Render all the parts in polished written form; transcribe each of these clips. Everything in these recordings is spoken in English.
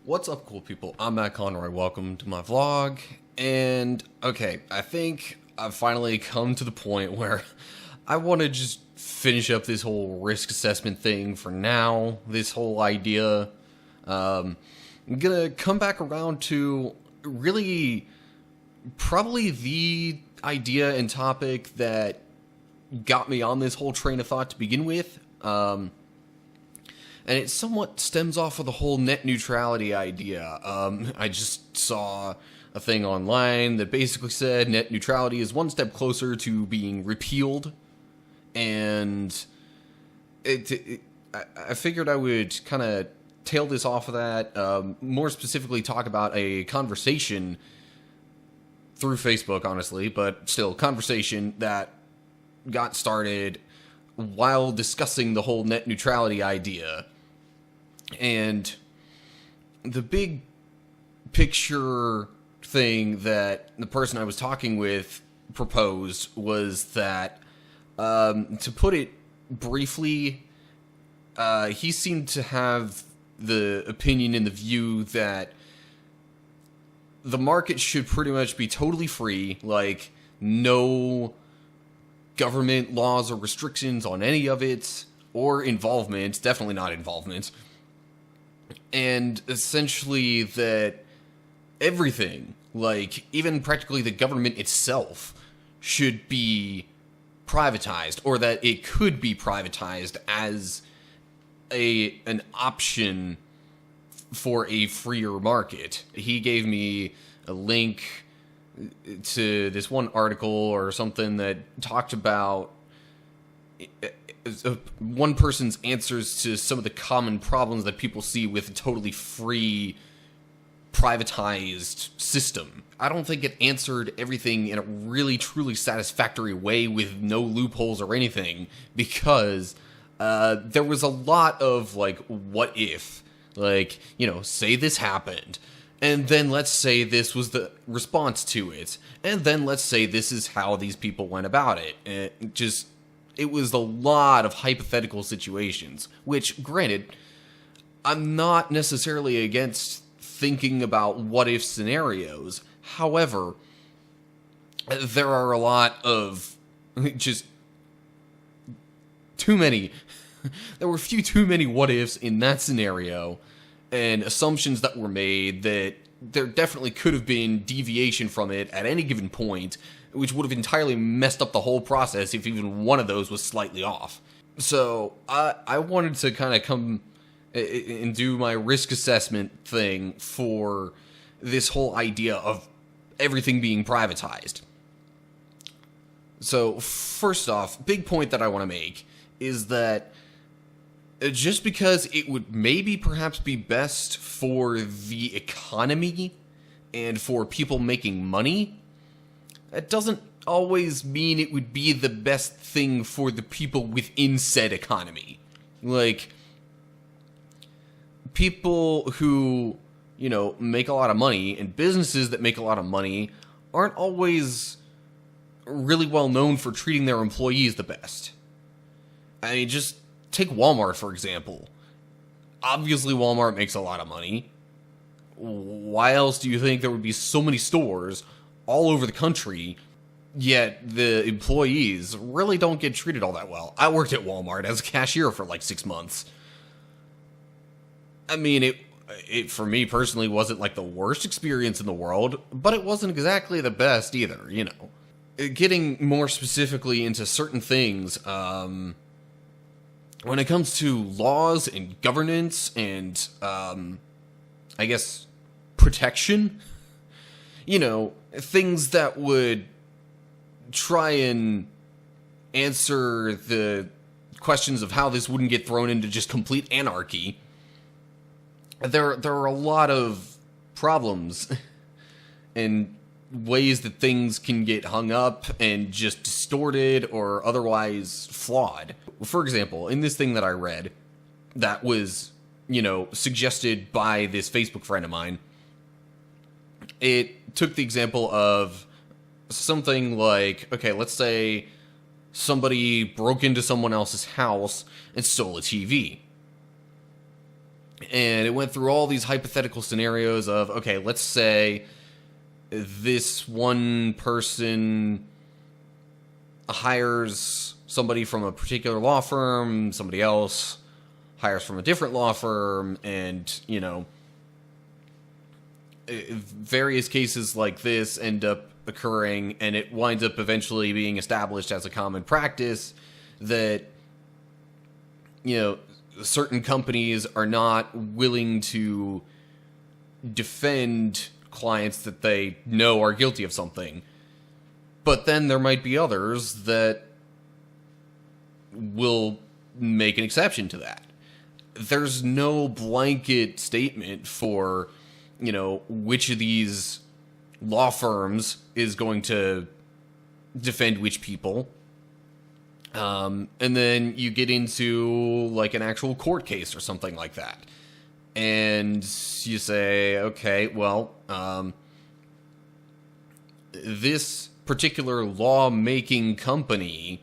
What's up, cool people? I'm Matt Conroy. Welcome to my vlog. And, okay, I think I've finally come to the point where I want to just finish up this whole risk assessment thing for now. This whole idea. I'm gonna come back around to really probably the idea and topic that got me on this whole train of thought to begin with. And it somewhat stems off of the whole net neutrality idea. I just saw a thing online that basically said net neutrality is one step closer to being repealed. And I figured I would kind of tail this off of that, more specifically talk about a conversation through Facebook, honestly, but still, conversation that got started while discussing the whole net neutrality idea. And the big picture thing that the person I was talking with proposed was that, to put it briefly, he seemed to have the opinion and the view that the market should pretty much be totally free, like no government laws or restrictions on any of it, or involvement, definitely not involvement. And essentially that everything, like even practically the government itself, should be privatized, or that it could be privatized as an option for a freer market. He gave me a link to this one article or something that talked about one person's answers to some of the common problems that people see with a totally free, privatized system. I don't think it answered everything in a really, truly satisfactory way with no loopholes or anything, because there was a lot of, like, what if? Like, you know, say this happened, and then let's say this was the response to it, and then let's say this is how these people went about it. It was a lot of hypothetical situations, which, granted, I'm not necessarily against thinking about what-if scenarios. However, there are a lot of just too many. There were too many what-ifs in that scenario, and assumptions that were made that there definitely could have been deviation from it at any given point, which would have entirely messed up the whole process if even one of those was slightly off. So I wanted to kind of come and do my risk assessment thing for this whole idea of everything being privatized. So first off, big point that I want to make is that just because it would maybe perhaps be best for the economy and for people making money, that doesn't always mean it would be the best thing for the people within said economy. Like, people who, you know, make a lot of money, and businesses that make a lot of money, aren't always really well known for treating their employees the best. I mean, just take Walmart, for example. Obviously, Walmart makes a lot of money. Why else do you think there would be so many stores all over the country, yet the employees really don't get treated all that well? I worked at Walmart as a cashier for like 6 months. I mean, it for me personally wasn't like the worst experience in the world, but it wasn't exactly the best either, you know. Getting more specifically into certain things, when it comes to laws and governance and, I guess, protection, you know, things that would try and answer the questions of how this wouldn't get thrown into just complete anarchy. There are a lot of problems and ways that things can get hung up and just distorted or otherwise flawed. For example, in this thing that I read that was, you know, suggested by this Facebook friend of mine, it took the example of something like, okay, let's say somebody broke into someone else's house and stole a TV. And it went through all these hypothetical scenarios of, okay, let's say this one person hires somebody from a particular law firm, somebody else hires from a different law firm, and, you know, various cases like this end up occurring, and it winds up eventually being established as a common practice that, you know, certain companies are not willing to defend clients that they know are guilty of something. But then there might be others that will make an exception to that. There's no blanket statement for, you know, which of these law firms is going to defend which people. And then you get into like an actual court case or something like that. And you say, okay, well, this particular lawmaking company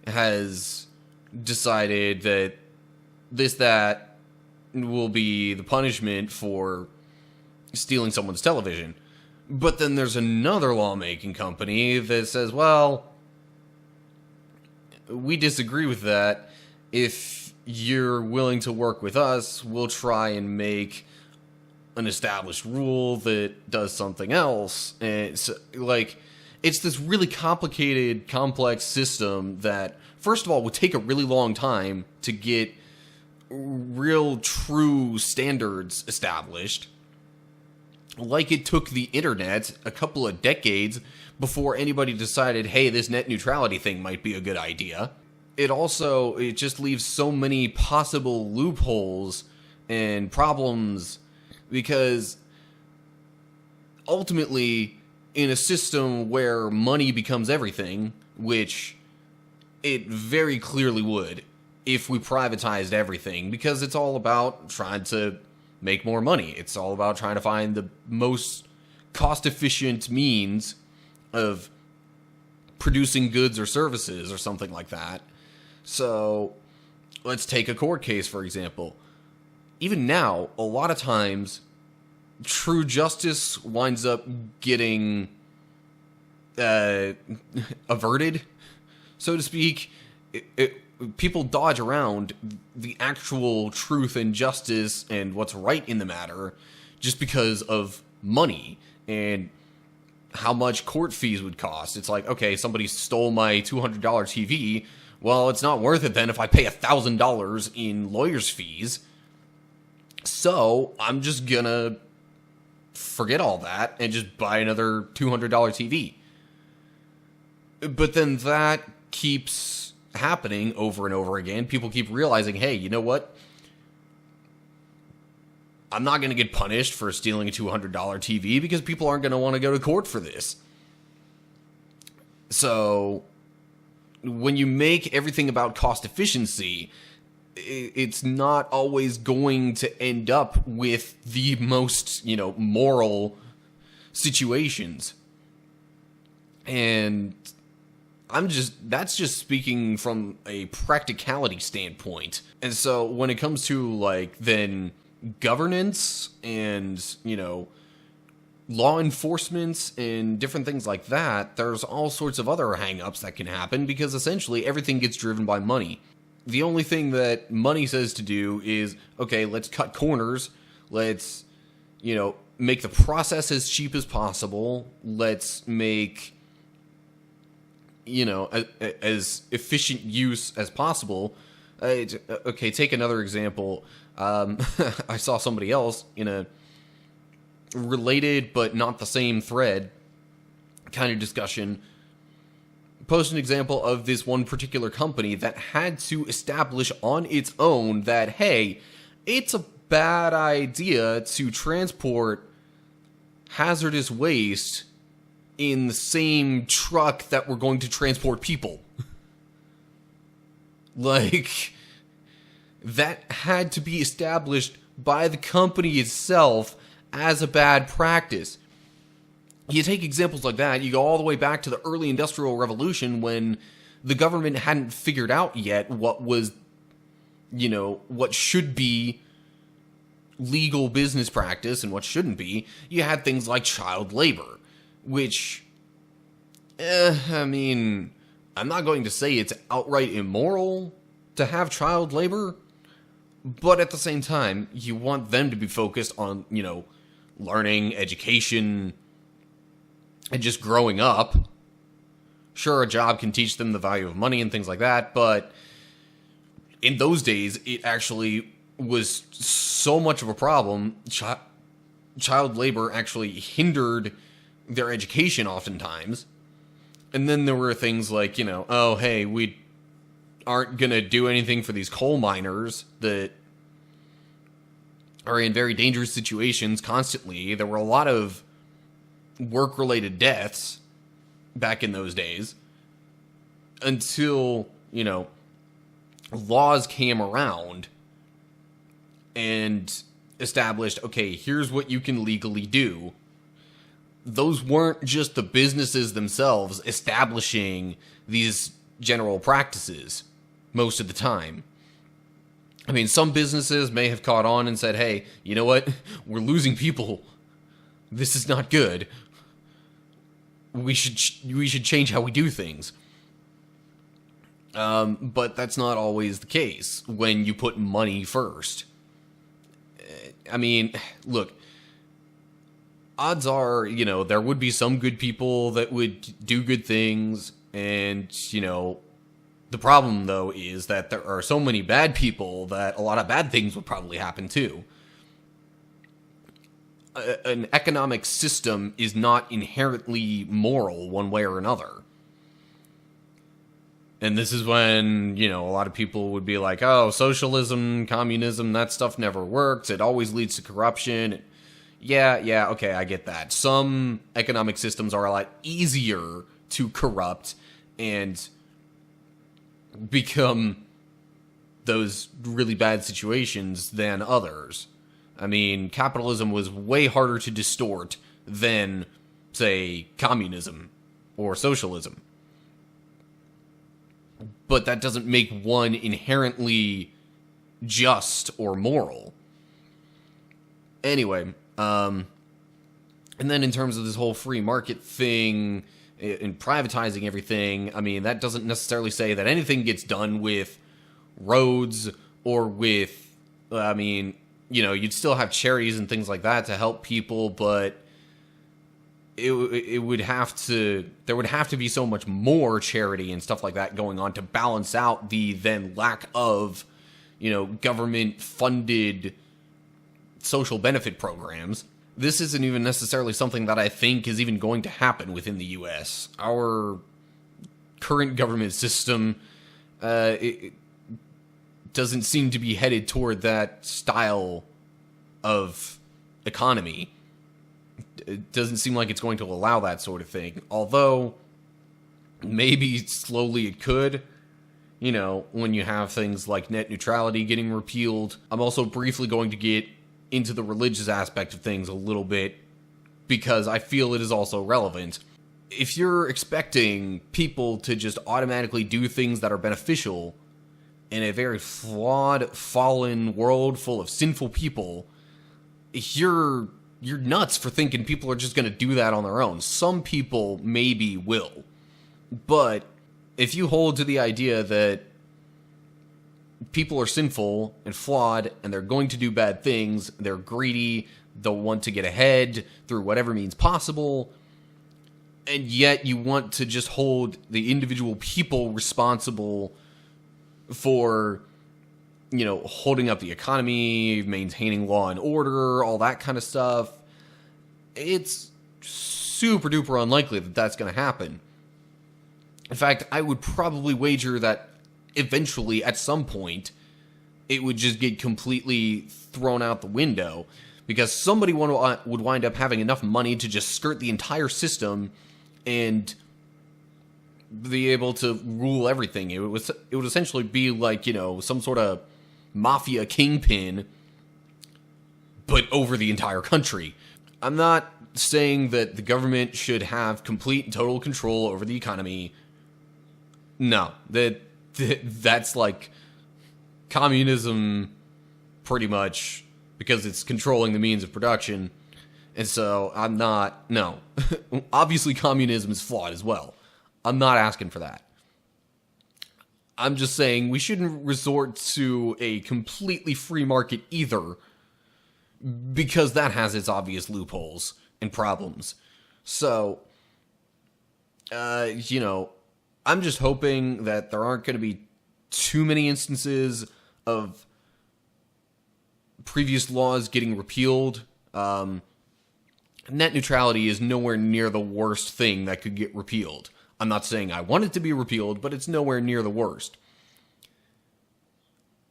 has decided that that will be the punishment for stealing someone's television. But then there's another lawmaking company that says, well, we disagree with that. If you're willing to work with us, we'll try and make an established rule that does something else. And it's like, it's this really complicated, complex system that, first of all, would take a really long time to get real, true standards established. Like it took the internet a couple of decades before anybody decided, hey, this net neutrality thing might be a good idea. It just leaves so many possible loopholes and problems, because ultimately, in a system where money becomes everything, which it very clearly would if we privatized everything, because it's all about trying to make more money. It's all about trying to find the most cost-efficient means of producing goods or services or something like that. So, let's take a court case, for example. Even now, a lot of times, true justice winds up getting averted, so to speak. People dodge around the actual truth and justice and what's right in the matter just because of money and how much court fees would cost. It's like, okay, somebody stole my $200 TV. Well, it's not worth it then if I pay $1,000 in lawyer's fees. So I'm just gonna forget all that and just buy another $200 TV. But then that keeps happening over and over again. People keep realizing, hey, you know what? I'm not going to get punished for stealing a $200 TV because people aren't going to want to go to court for this. So when you make everything about cost efficiency, it's not always going to end up with the most, you know, moral situations. And that's just speaking from a practicality standpoint. And so when it comes to like then governance and, you know, law enforcement and different things like that, there's all sorts of other hang-ups that can happen because essentially everything gets driven by money. The only thing that money says to do is, okay, let's cut corners. Let's, you know, make the process as cheap as possible. Let's make, you know, as efficient use as possible. Okay, take another example. I saw somebody else in a related but not the same thread kind of discussion post an example of this one particular company that had to establish on its own that, hey, it's a bad idea to transport hazardous waste in the same truck that we're going to transport people. Like, that had to be established by the company itself as a bad practice. You take examples like that, you go all the way back to the early Industrial Revolution when the government hadn't figured out yet what was, you know, what should be legal business practice and what shouldn't be, you had things like child labor, which, I mean, I'm not going to say it's outright immoral to have child labor, but at the same time, you want them to be focused on, learning, education, and just growing up. Sure, a job can teach them the value of money and things like that, but in those days, it actually was so much of a problem. Child labor actually hindered their education oftentimes. And then there were things like, oh, hey, we aren't going to do anything for these coal miners that are in very dangerous situations constantly. There were a lot of work-related deaths back in those days until, laws came around and established, okay, here's what you can legally do. Those weren't just the businesses themselves establishing these general practices most of the time. I mean, some businesses may have caught on and said, hey, you know what? We're losing people. This is not good. We should change how we do things. But that's not always the case when you put money first. I mean, look, odds are, there would be some good people that would do good things, and, the problem, though, is that there are so many bad people that a lot of bad things would probably happen, too. An economic system is not inherently moral one way or another. And this is when, a lot of people would be like, oh, socialism, communism, that stuff never works. It always leads to corruption. Yeah, okay, I get that. Some economic systems are a lot easier to corrupt and become those really bad situations than others. I mean, capitalism was way harder to distort than, say, communism or socialism. But that doesn't make one inherently just or moral. Anyway, and then in terms of this whole free market thing and privatizing everything, I mean, that doesn't necessarily say that anything gets done with roads or with, you'd still have charities and things like that to help people, but it would have to, there would have to be so much more charity and stuff like that going on to balance out the then lack of, government funded social benefit programs. This isn't even necessarily something that I think is even going to happen within the US. Our current government system, it doesn't seem to be headed toward that style of economy. It doesn't seem like it's going to allow that sort of thing. Although, maybe slowly it could. When you have things like net neutrality getting repealed. I'm also briefly going to get into the religious aspect of things a little bit, because I feel it is also relevant. If you're expecting people to just automatically do things that are beneficial in a very flawed, fallen world full of sinful people, you're nuts for thinking people are just going to do that on their own. Some people maybe will. But if you hold to the idea that people are sinful and flawed and they're going to do bad things, they're greedy, they'll want to get ahead through whatever means possible, and yet you want to just hold the individual people responsible for, holding up the economy, maintaining law and order, all that kind of stuff, it's super duper unlikely that that's going to happen. In fact, I would probably wager that eventually, at some point, it would just get completely thrown out the window, because somebody would wind up having enough money to just skirt the entire system and be able to rule everything. It would essentially be like, some sort of mafia kingpin, but over the entire country. I'm not saying that the government should have complete and total control over the economy. No, that's like communism pretty much because it's controlling the means of production. And so no. Obviously communism is flawed as well. I'm not asking for that. I'm just saying we shouldn't resort to a completely free market either, because that has its obvious loopholes and problems. So, I'm just hoping that there aren't going to be too many instances of previous laws getting repealed. Net neutrality is nowhere near the worst thing that could get repealed. I'm not saying I want it to be repealed, but it's nowhere near the worst.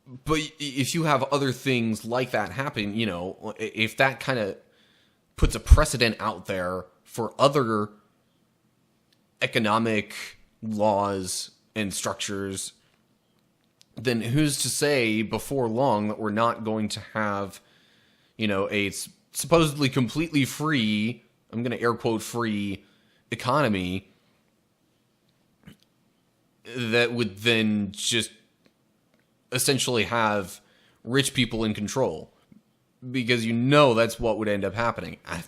But if you have other things like that happen, if that kind of puts a precedent out there for other economic laws and structures, then who's to say before long that we're not going to have, a supposedly completely free, I'm going to air quote free, economy that would then just essentially have rich people in control. Because that's what would end up happening. I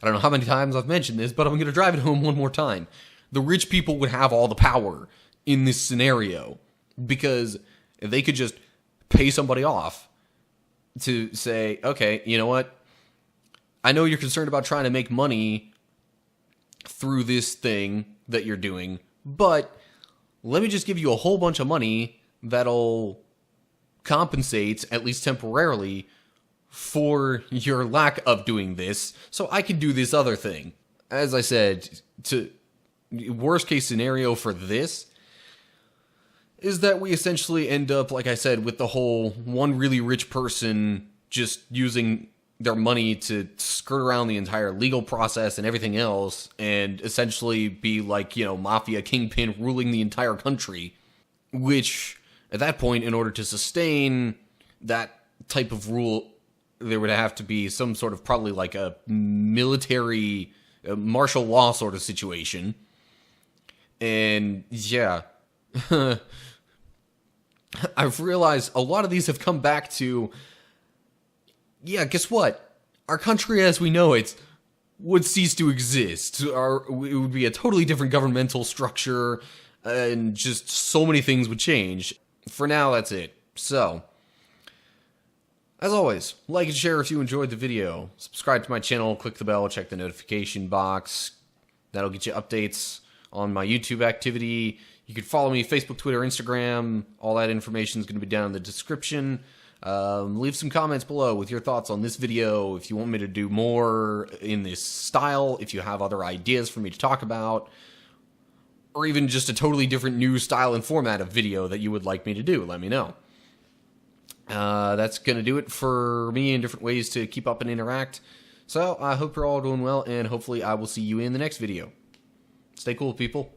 don't know how many times I've mentioned this, but I'm going to drive it home one more time. The rich people would have all the power in this scenario, because they could just pay somebody off to say, okay, you know what? I know you're concerned about trying to make money through this thing that you're doing, but let me just give you a whole bunch of money that'll compensate, at least temporarily, for your lack of doing this, so I can do this other thing. As I said, worst case scenario for this is that we essentially end up, like I said, with the whole one really rich person just using their money to skirt around the entire legal process and everything else, and essentially be like, mafia kingpin ruling the entire country, which at that point, in order to sustain that type of rule, there would have to be some sort of probably like a military, martial law sort of situation. And yeah, I've realized a lot of these have come back to, guess what? Our country as we know it would cease to exist. It would be a totally different governmental structure, and just so many things would change. For now, that's it. So, as always, like and share if you enjoyed the video. Subscribe to my channel, click the bell, check the notification box. That'll get you updates on my YouTube activity. You can follow me Facebook, Twitter, Instagram. All that information is going to be down in the description. Leave some comments below with your thoughts on this video. If you want me to do more in this style, if you have other ideas for me to talk about, or even just a totally different new style and format of video that you would like me to do, let me know. That's going to do it for me in different ways to keep up and interact. So I hope you're all doing well, and hopefully I will see you in the next video. Stay cool, people.